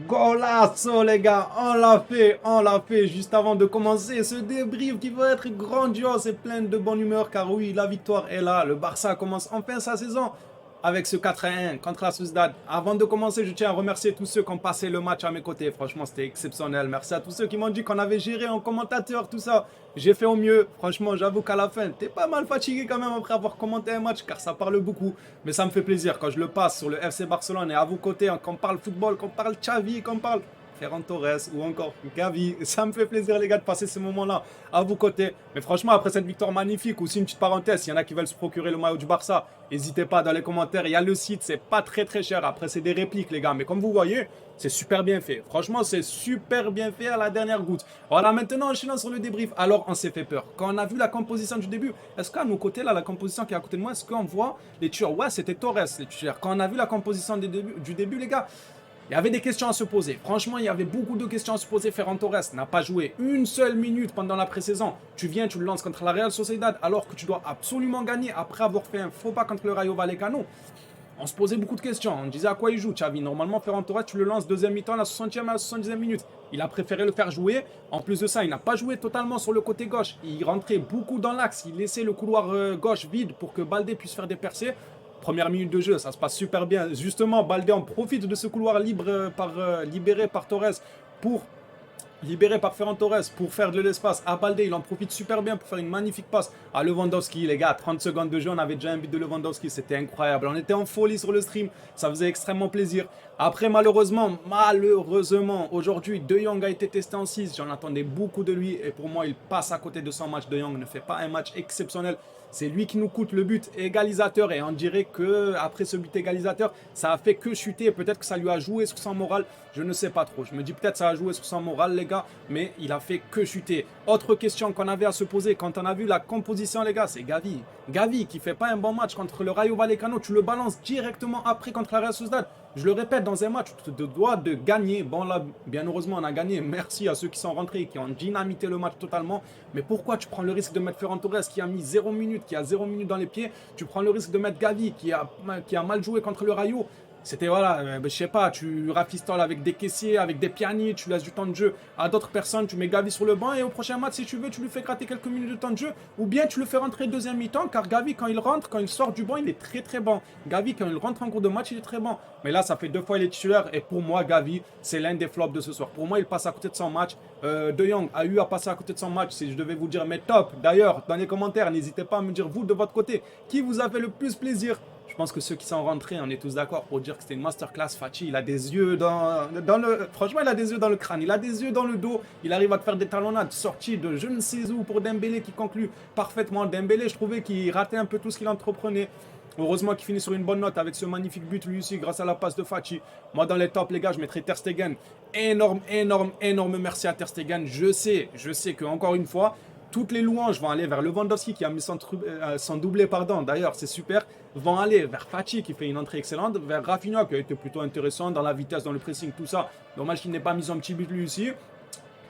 Golasso les gars, on l'a fait juste avant de commencer ce débrief qui va être grandiose et plein de bonne humeur car oui, la victoire est là, le Barça commence enfin sa saison avec ce 4-1 contre la Sociedad. Avant de commencer, je tiens à remercier tous ceux qui ont passé le match à mes côtés, franchement c'était exceptionnel, merci à tous ceux qui m'ont dit qu'on avait géré en commentateur, tout ça, j'ai fait au mieux, franchement j'avoue qu'à la fin, t'es pas mal fatigué quand même après avoir commenté un match car ça parle beaucoup. Mais ça me fait plaisir quand je le passe sur le FC Barcelone et à vos côtés, hein, qu'on parle football, qu'on parle Xavi, qu'on parle Ferran Torres ou encore Gavi. Ça me fait plaisir les gars de passer ce moment-là à vos côtés. Mais franchement, après cette victoire magnifique, aussi une petite parenthèse, il y en a qui veulent se procurer le maillot du Barça, n'hésitez pas dans les commentaires, il y a le site, c'est pas très cher. Après, c'est des répliques les gars, mais comme vous voyez, c'est super bien fait. Franchement, c'est super bien fait à la dernière goutte. Voilà, maintenant, enchaînons sur le débrief. Alors, on s'est fait peur. Quand on a vu la composition du début, est-ce qu'à nos côtés, là, la composition qui est à côté de moi, est-ce qu'on voit les tueurs? Ouais, c'était Torres, les tueurs. Quand on a vu la composition du début, les gars, il y avait des questions à se poser. Franchement, il y avait beaucoup de questions à se poser. Ferran Torres n'a pas joué une seule minute pendant la pré-saison. Tu viens, tu le lances contre la Real Sociedad alors que tu dois absolument gagner après avoir fait un faux pas contre le Rayo Vallecano. On se posait beaucoup de questions. On disait à quoi il joue, Xavi. Normalement, Ferran Torres, tu le lances deuxième mi-temps à la 60e à la 70e minute. Il a préféré le faire jouer. En plus de ça, il n'a pas joué totalement sur le côté gauche. Il rentrait beaucoup dans l'axe. Il laissait le couloir gauche vide pour que Baldé puisse faire des percées. Première minute de jeu, ça se passe super bien. Justement, Baldé en profite de ce couloir libre libéré par Torres pour libéré par Ferran Torres pour faire de l'espace à Baldé, il en profite super bien pour faire une magnifique passe à Lewandowski. Les gars, 30 secondes de jeu, on avait déjà un but de Lewandowski, c'était incroyable. On était en folie sur le stream, ça faisait extrêmement plaisir. Après, malheureusement, aujourd'hui, De Jong a été testé en 6. J'en attendais beaucoup de lui et pour moi, il passe à côté de son match. De Jong ne fait pas un match exceptionnel. C'est lui qui nous coûte le but égalisateur et on dirait que après ce but égalisateur, ça a fait que chuter. Peut-être que ça lui a joué sur son moral. Je ne sais pas trop. Je me dis peut-être que ça a joué sur son moral, les gars, mais il a fait que chuter. Autre question qu'on avait à se poser quand on a vu la composition, les gars, c'est Gavi. Gavi qui fait pas un bon match contre le Rayo Vallecano, tu le balances directement après contre la Real Sociedad. Je le répète, dans un match, tu te dois de gagner. Bon, là, bien heureusement, on a gagné. Merci à ceux qui sont rentrés, qui ont dynamité le match totalement. Mais pourquoi tu prends le risque de mettre Ferran Torres qui a mis 0 minutes, qui a 0 minutes dans les pieds? Tu prends le risque de mettre Gavi qui a mal joué contre le Rayo. C'était voilà, je sais pas, tu rafistoles avec des caissiers, avec des pianis, tu laisses du temps de jeu à d'autres personnes, tu mets Gavi sur le banc et au prochain match, si tu veux, tu lui fais gratter quelques minutes de temps de jeu ou bien tu le fais rentrer deuxième mi-temps car Gavi, quand il rentre, quand il sort du banc, il est très bon. Gavi, quand il rentre en cours de match, il est très bon. Mais là, ça fait 2 fois il est titulaire et pour moi, Gavi, c'est l'un des flops de ce soir. Pour moi, il passe à côté de son match. De Jong a eu à passer à côté de son match si je devais vous dire mes top. D'ailleurs, dans les commentaires, n'hésitez pas à me dire vous de votre côté qui vous a fait le plus plaisir. Je pense que ceux qui sont rentrés, on est tous d'accord pour dire que c'était une masterclass. Fati, il a des yeux dans le... Franchement, il a des yeux dans le crâne, il a des yeux dans le dos. Il arrive à te faire des talonnades sorties de je ne sais où pour Dembélé qui conclut parfaitement. Dembélé, je trouvais qu'il ratait un peu tout ce qu'il entreprenait. Heureusement qu'il finit sur une bonne note avec ce magnifique but lui aussi grâce à la passe de Fati. Moi dans les tops les gars je mettrai Ter Stegen. Énorme merci à Ter Stegen. Je sais que encore une fois toutes les louanges vont aller vers Lewandowski qui a mis son doublé pardon. D'ailleurs c'est super. Vont aller vers Fati qui fait une entrée excellente. Vers Rafinha qui a été plutôt intéressant dans la vitesse, dans le pressing, tout ça. Dommage qu'il n'ait pas mis un petit but lui aussi.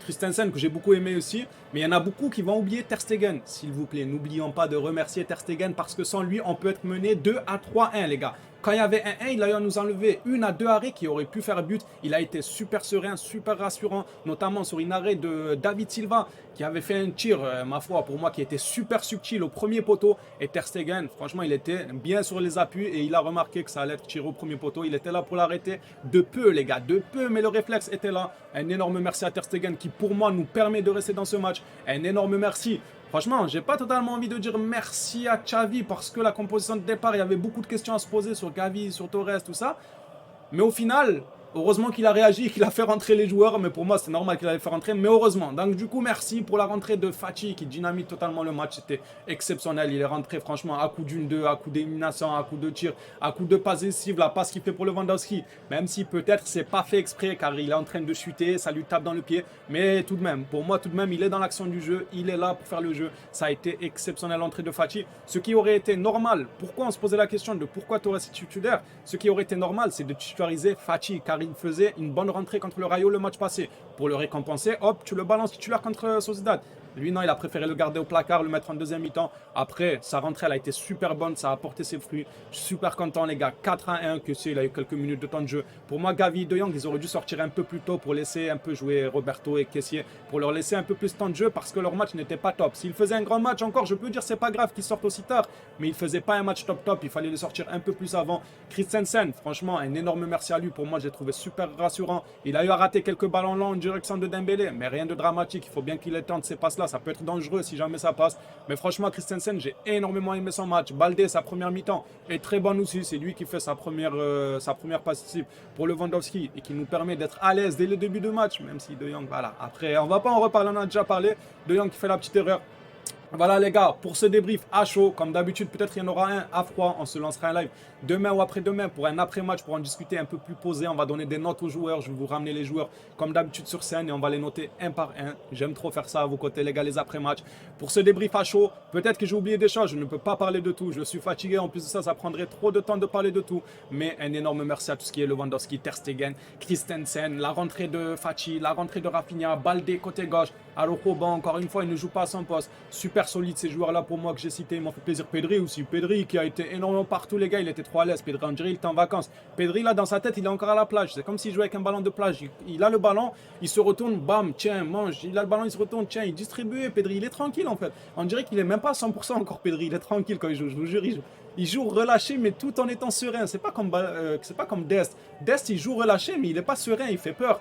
Christensen que j'ai beaucoup aimé aussi, mais il y en a beaucoup qui vont oublier Ter Stegen. S'il vous plaît, n'oublions pas de remercier Ter Stegen parce que sans lui, on peut être mené 2-3-1 les gars. Quand il y avait 1-1, il a nous enlevé 1 à 2 arrêts qui auraient pu faire but. Il a été super serein, super rassurant, notamment sur une arrêt de David Silva qui avait fait un tir, ma foi, pour moi, qui était super subtil au premier poteau. Et Ter Stegen, franchement, il était bien sur les appuis et il a remarqué que ça allait être tiré au premier poteau. Il était là pour l'arrêter de peu, les gars, de peu, mais le réflexe était là. Un énorme merci à Ter Stegen qui, pour moi, nous permet de rester dans ce match. Un énorme merci. Franchement, j'ai pas totalement envie de dire merci à Xavi parce que la composition de départ, il y avait beaucoup de questions à se poser sur Gavi, sur Torres, tout ça. Mais au final, heureusement qu'il a réagi, qu'il a fait rentrer les joueurs. Mais pour moi, c'est normal qu'il allait faire rentrer. Mais heureusement. Donc du coup, merci pour la rentrée de Fati qui dynamite totalement le match. C'était exceptionnel. Il est rentré franchement à coup d'une deux, à coup d'élimination, à coup de tir, à coup de passe décisive. La passe qu'il fait pour Lewandowski. Même si peut-être c'est pas fait exprès car il est en train de chuter. Ça lui tape dans le pied. Mais tout de même, pour moi, tout de même, il est dans l'action du jeu. Il est là pour faire le jeu. Ça a été exceptionnel l'entrée de Fati. Ce qui aurait été normal. Pourquoi on se posait la question de pourquoi Torres est titulaire? Ce qui aurait été normal, c'est de titulariser Fati car il faisait une bonne rentrée contre le Rayo le match passé. Pour le récompenser, hop, tu le balances titulaire contre Sociedad. Lui, non, il a préféré le garder au placard, le mettre en deuxième mi-temps. Après, sa rentrée, elle a été super bonne, ça a apporté ses fruits. Je suis super content, les gars. 4-1, que c'est, il a eu quelques minutes de temps de jeu. Pour moi, Gavi et De Jong, ils auraient dû sortir un peu plus tôt pour laisser un peu jouer Roberto et Kessié, pour leur laisser un peu plus de temps de jeu parce que leur match n'était pas top. S'ils faisaient un grand match encore, je peux dire c'est pas grave qu'ils sortent aussi tard, mais ils faisaient pas un match top, il fallait les sortir un peu plus avant. Christensen, franchement, un énorme merci à lui. Pour moi, je l'ai trouvé super rassurant. Il a eu à rater quelques ballons longs en direction de Dembélé, mais rien de dramatique. Il faut bien qu'il ait tente ces passes-là, ça peut être dangereux si jamais ça passe. Mais franchement, Christensen, j'ai énormément aimé son match. Baldé, sa première mi-temps, est très bonne aussi. C'est lui qui fait sa première passe pour Lewandowski et qui nous permet d'être à l'aise dès le début de match, même si De Jong, voilà. Après, on va pas en reparler, on en a déjà parlé. De Jong qui fait la petite erreur. Voilà les gars, pour ce débrief à chaud, comme d'habitude, peut-être il y en aura un à froid, on se lancera un live demain ou après-demain pour un après-match, pour en discuter un peu plus posé. On va donner des notes aux joueurs, je vais vous ramener les joueurs comme d'habitude sur scène et on va les noter un par un. J'aime trop faire ça à vos côtés les gars, les après-matchs. Pour ce débrief à chaud, peut-être que j'ai oublié des choses, je ne peux pas parler de tout, je suis fatigué, en plus de ça, ça prendrait trop de temps de parler de tout. Mais un énorme merci à tout ce qui est Lewandowski, Ter Stegen, Christensen, la rentrée de Fati, la rentrée de Rafinha, Baldé côté gauche, Araujo, bon, encore une fois, il ne joue pas à son poste. Super solide ces joueurs-là pour moi que j'ai cités, ils m'ont fait plaisir. Pedri aussi, Pedri qui a été énormément partout les gars, il était trop à l'aise. Pedri, on dirait il était en vacances. Pedri là dans sa tête, il est encore à la plage. C'est comme s'il jouait avec un ballon de plage. Il a le ballon, il se retourne, bam, tiens, mange. Il a le ballon, il se retourne, tiens, il distribue. Pedri, il est tranquille en fait. On dirait qu'il est même pas à 100% encore Pedri, il est tranquille quand il joue, je vous jure, il joue. Il joue relâché, mais tout en étant serein. C'est pas comme Dest. Dest, il joue relâché, mais il n'est pas serein, il fait peur.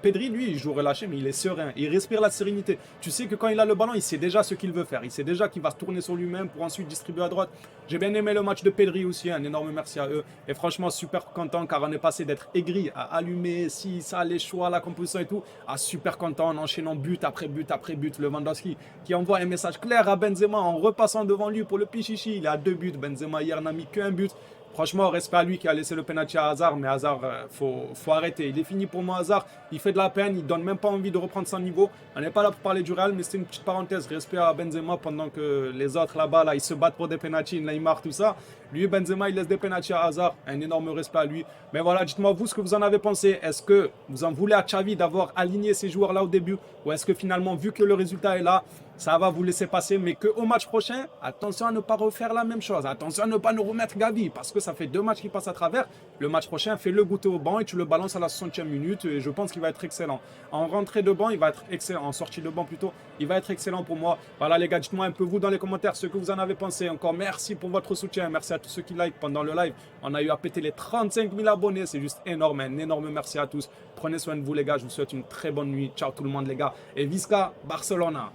Pedri, lui, il joue relâché, mais il est serein. Il respire la sérénité. Tu sais que quand il a le ballon, il sait déjà ce qu'il veut faire. Il sait déjà qu'il va se tourner sur lui-même pour ensuite distribuer à droite. J'ai bien aimé le match de Pedri aussi. Un énorme merci à eux. Et franchement, super content car on est passé d'être aigri à allumer, si, ça, les choix, la composition et tout, à super content en enchaînant but après but après but. Lewandowski qui envoie un message clair à Benzema en repassant devant lui pour le pichichi. Il est à 2 buts. Benzema hier n'a mis qu'un but. Franchement, respect à lui qui a laissé le penalty à Hazard, mais Hazard, faut arrêter. Il est fini pour moi, Hazard. Il fait de la peine, il donne même pas envie de reprendre son niveau. On n'est pas là pour parler du Real, mais c'était une petite parenthèse. Respect à Benzema pendant que les autres là-bas, là, ils se battent pour des penalties, Neymar, tout ça. Lui, Benzema, il laisse des penalties à Hazard. Un énorme respect à lui. Mais voilà, dites-moi vous ce que vous en avez pensé. Est-ce que vous en voulez à Xavi d'avoir aligné ces joueurs-là au début? Ou est-ce que finalement, vu que le résultat est là, ça va vous laisser passer, mais qu'au match prochain, attention à ne pas refaire la même chose. Attention à ne pas nous remettre Gavi, parce que ça fait 2 matchs qui passent à travers. Le match prochain, fais-le goûter au banc et tu le balances à la 60e minute. Et je pense qu'il va être excellent. En rentrée de banc, il va être excellent. En sortie de banc plutôt, il va être excellent pour moi. Voilà les gars, dites-moi un peu vous dans les commentaires ce que vous en avez pensé. Encore merci pour votre soutien. Merci à tous ceux qui like pendant le live. On a eu à péter les 35 000 abonnés. C'est juste énorme. Un énorme merci à tous. Prenez soin de vous les gars. Je vous souhaite une très bonne nuit. Ciao tout le monde les gars. Et Visca Barcelona.